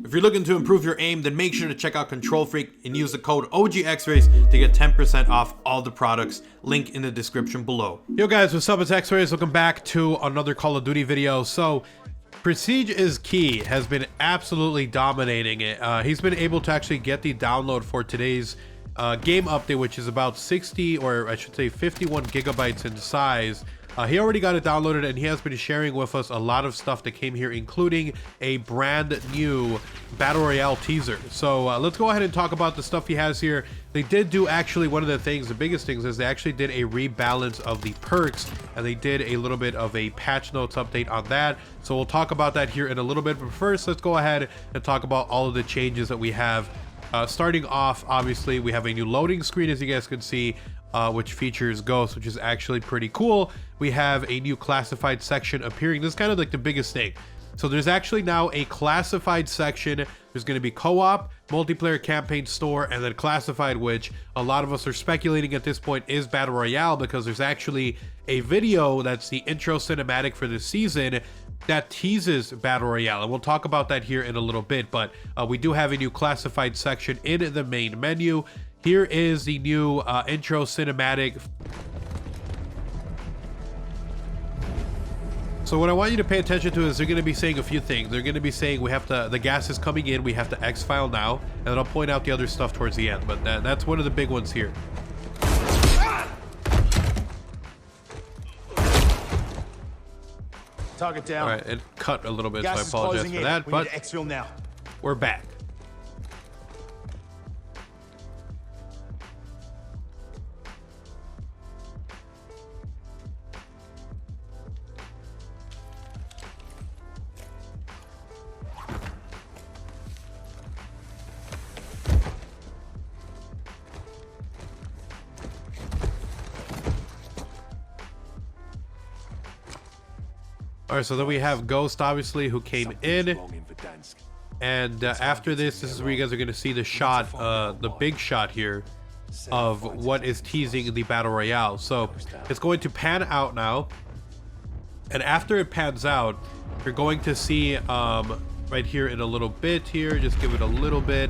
If you're looking to improve your aim, then make sure to check out Kontrol Freek and use the code OGXRays to get 10% off all the products. Link in the description below. Yo guys, what's up? It's X-Rays. Welcome back to another Call of Duty video. So, Prestige is Key has been absolutely dominating it. He's been able to actually get the download for today's game update, which is about 60, or I should say 51 gigabytes in size. He already got it downloaded, and he has been sharing with us a lot of stuff that came here, including a brand new Battle Royale teaser. So let's go ahead and talk about the stuff he has here. They did do actually one of the things, the biggest things, is they actually did a rebalance of the perks, and they did a little bit of a patch notes update on that. So we'll talk about that here in a little bit, but first let's go ahead and talk about all of the changes that we have. Starting off, obviously, we have a new loading screen, as you guys can see, which features ghosts, which is actually pretty cool. We have a new classified section appearing. This is kind of like the biggest thing. So there's actually now a classified section. There's going to be co-op, multiplayer, campaign, store, and then classified, which a lot of us are speculating at this point is Battle Royale, because there's actually a video that's the intro cinematic for this season that teases Battle Royale, and we'll talk about that here in a little bit. But we do have a new classified section in the main menu. Here is the new intro cinematic. So what I want you to pay attention to is they're going to be saying a few things. They're going to be saying we have to, the gas is coming in, we have to exfile now, and then I'll point out the other stuff towards the end. But that's one of the big ones here. Target down. All right, it cut a little bit, Gas so I apologize for that. But exfil now. We're back. All right, so then we have Ghost, obviously, who came in, and after this is where you guys are going to see the shot, the big shot here of what is teasing the Battle Royale. So it's going to pan out now, and after it pans out, you're going to see right here in a little bit here, just give it a little bit.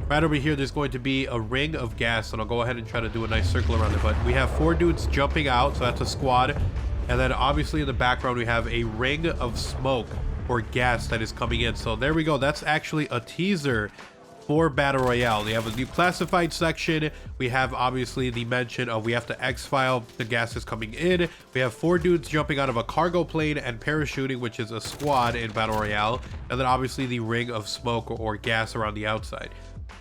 Right over here, there's going to be a ring of gas, and I'll go ahead and try to do a nice circle around it. But we have 4 dudes jumping out, so that's a squad. And then obviously in the background, we have a ring of smoke or gas that is coming in. So there we go. That's actually a teaser for Battle Royale. They have a new classified section. We have obviously the mention of we have to exfile. The gas is coming in. We have 4 dudes jumping out of a cargo plane and parachuting, which is a squad in Battle Royale. And then obviously the ring of smoke or gas around the outside.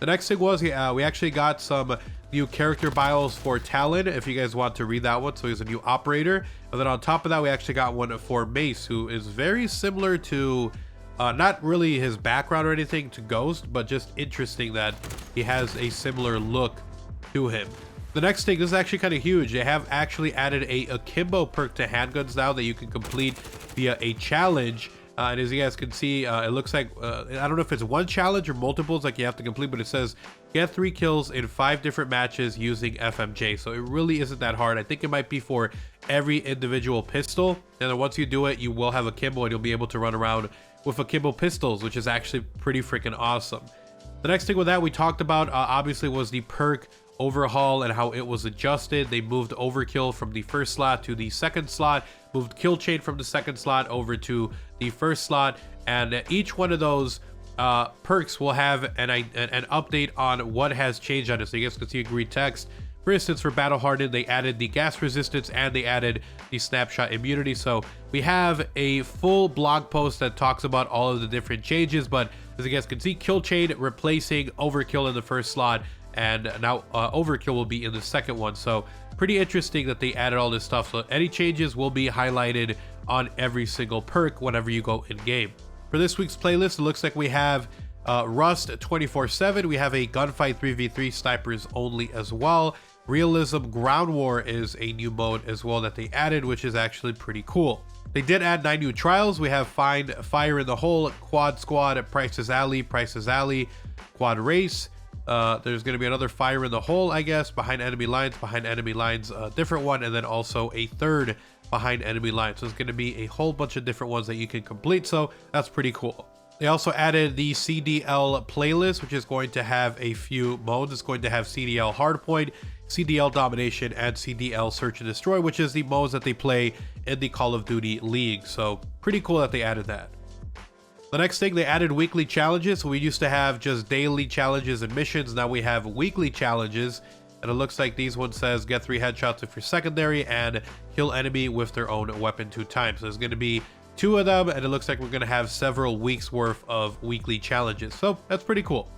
The next thing was we actually got some new character bios for Talon, if you guys want to read that one. So he's a new operator. And then on top of that, we actually got one for Mace, who is very similar to, not really his background or anything, to Ghost, but just interesting that he has a similar look to him. The next thing, this is actually kind of huge. They have actually added a AKimbo perk to handguns now that you can complete via a challenge. And as you guys can see, it looks like, I don't know if it's one challenge or multiples like you have to complete, but it says get 3 kills in 5 different matches using FMJ. So it really isn't that hard. I think it might be for every individual pistol. And then once you do it, you will have AKimbo, and you'll be able to run around with AKimbo Pistols, which is actually pretty freaking awesome. The next thing with that we talked about, obviously, was the Perk Overhaul and how it was adjusted. They moved Overkill from the first slot to the second slot, moved Kill Chain from the second slot over to the first slot, and each one of those perks will have an update on what has changed on it. So you guys can see a green text. For instance, for Battle Hardened, they added the gas resistance and they added the snapshot immunity. So we have a full blog post that talks about all of the different changes, but as you guys can see, Kill Chain replacing Overkill in the first slot, and now Overkill will be in the second one. So pretty interesting that they added all this stuff. So any changes will be highlighted on every single perk whenever you go in game. For this week's playlist, it looks like we have Rust 24/7. We have a Gunfight 3v3 snipers only as well. Realism Ground War is a new mode as well that they added, which is actually pretty cool. They did add 9 new trials. We have Find Fire in the Hole, Quad Squad, Price's Alley, Quad Race. There's going to be another Fire in the Hole, I guess, behind enemy lines, a different one, and then also a third behind enemy lines. So it's going to be a whole bunch of different ones that you can complete, so that's pretty cool. They also added the CDL playlist, which is going to have a few modes. It's going to have CDL Hardpoint, CDL Domination, and CDL Search and Destroy, which is the modes that they play in the Call of Duty League. So pretty cool that they added that. The next thing, they added weekly challenges. So we used to have just daily challenges and missions. Now we have weekly challenges. And it looks like these ones says get 3 headshots if you're secondary and kill enemy with their own weapon 2 times. So there's going to be 2 of them, and it looks like we're going to have several weeks worth of weekly challenges. So that's pretty cool.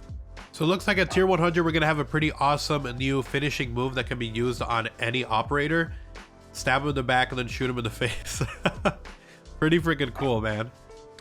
So it looks like at tier 100, we're going to have a pretty awesome new finishing move that can be used on any operator. Stab him in the back and then shoot him in the face. Pretty freaking cool, man.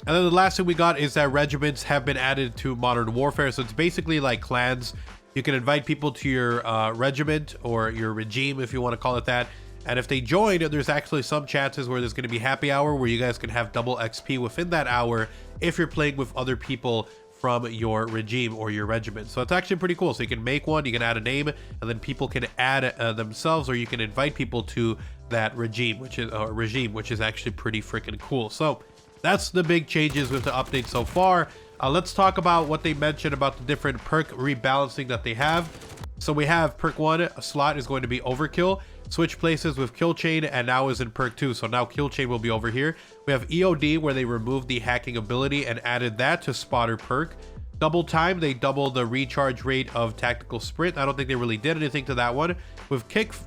And then the last thing we got is that regiments have been added to Modern Warfare. So it's basically like clans. You can invite people to your regiment or your regime, if you want to call it that. And if they join, there's actually some chances where there's going to be happy hour where you guys can have double XP within that hour if you're playing with other people from your regime or your regiment. So it's actually pretty cool. So you can make one, you can add a name, and then people can add themselves, or you can invite people to that regime, which is actually pretty freaking cool. So that's the big changes with the update so far. Let's talk about what they mentioned about the different perk rebalancing that they have. So we have perk 1, a slot is going to be overkill. Switch places with kill chain, and now is in perk 2. So now kill chain will be over here. We have EOD, where they removed the hacking ability and added that to spotter perk. Double time, they doubled the recharge rate of tactical sprint. I don't think they really did anything to that one. With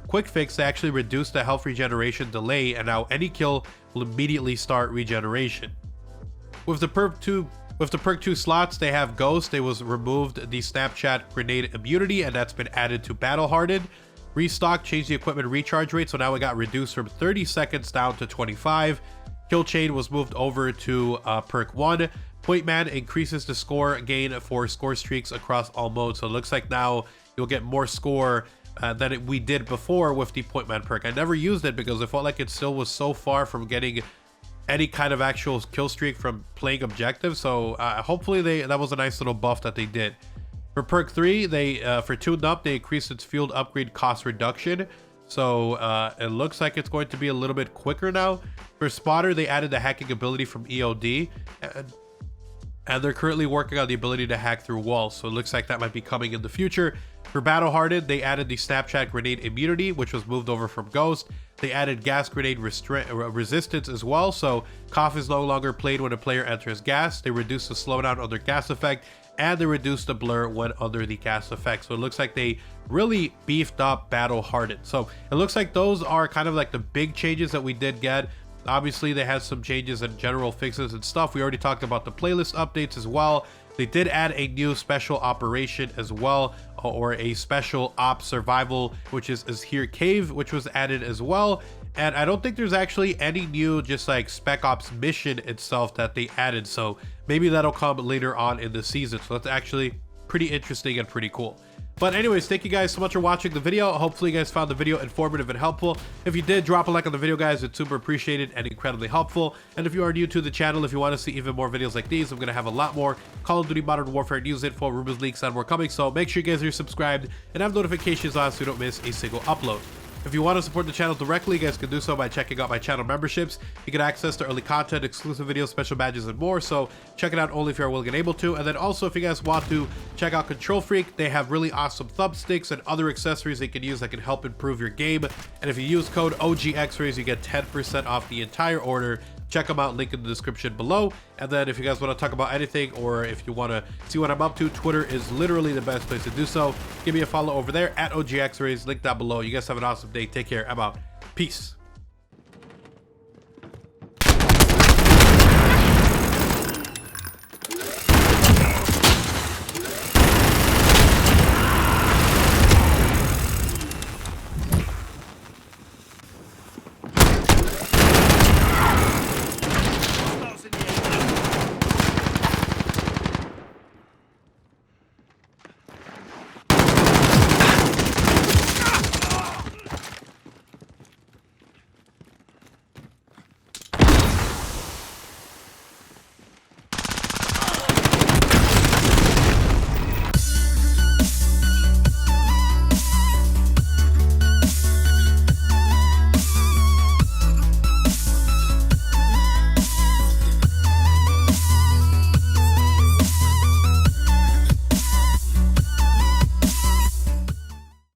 quick fix, they actually reduced the health regeneration delay, and now any kill will immediately start regeneration. With the perk 2 slots, they have Ghost. They was removed the Snapchat grenade immunity, and that's been added to Battle Hardened. Restock changed the equipment recharge rate, so now it got reduced from 30 seconds down to 25. Kill chain was moved over to perk 1. Point man increases the score gain for score streaks across all modes. So it looks like now you'll get more score than we did before with the point man perk. I never used it because I felt like it still was so far from getting any kind of actual kill streak from playing objectives. So hopefully that was a nice little buff that they did. For perk 3, they for tuned up, they increased its field upgrade cost reduction. So it looks like it's going to be a little bit quicker now. For spotter, they added the hacking ability from EOD, and they're currently working on the ability to hack through walls. So it looks like that might be coming in the future. For Battle Hardened, they added the Snapchat grenade immunity, which was moved over from Ghost. They added gas grenade resistance as well. So cough is no longer played when a player enters gas. They reduced the slowdown under gas effect, and they reduced the blur when under the gas effect. So it looks like they really beefed up Battle Hardened. So it looks like those are kind of like the big changes that we did get. Obviously, they had some changes and general fixes and stuff. We already talked about the playlist updates as well. They did add a new special operation as well, or a special ops survival, which is here cave, which was added as well. And I don't think there's actually any new just like spec ops mission itself that they added. So maybe that'll come later on in the season. So that's actually pretty interesting and pretty cool. But anyways, thank you guys so much for watching the video. Hopefully you guys found the video informative and helpful. If you did, drop a like on the video, guys. It's super appreciated and incredibly helpful. And if you are new to the channel, if you want to see even more videos like these, I'm going to have a lot more Call of Duty Modern Warfare news info, rumors, leaks, and more coming. So make sure you guys are subscribed and have notifications on so you don't miss a single upload. If you want to support the channel directly, you guys can do so by checking out my channel memberships. You get access to early content, exclusive videos, special badges, and more. So check it out only if you're willing and able to. And then also, if you guys want to check out Kontrol Freek, they have really awesome thumbsticks and other accessories they can use that can help improve your game. And if you use code OGXRays, you get 10% off the entire order. Check them out, link in the description below. And then if you guys want to talk about anything, or if you want to see what I'm up to, Twitter is literally the best place to do so. Give me a follow over there at OGXRays, link down below. You guys have an awesome day. Take care. I'm out. Peace.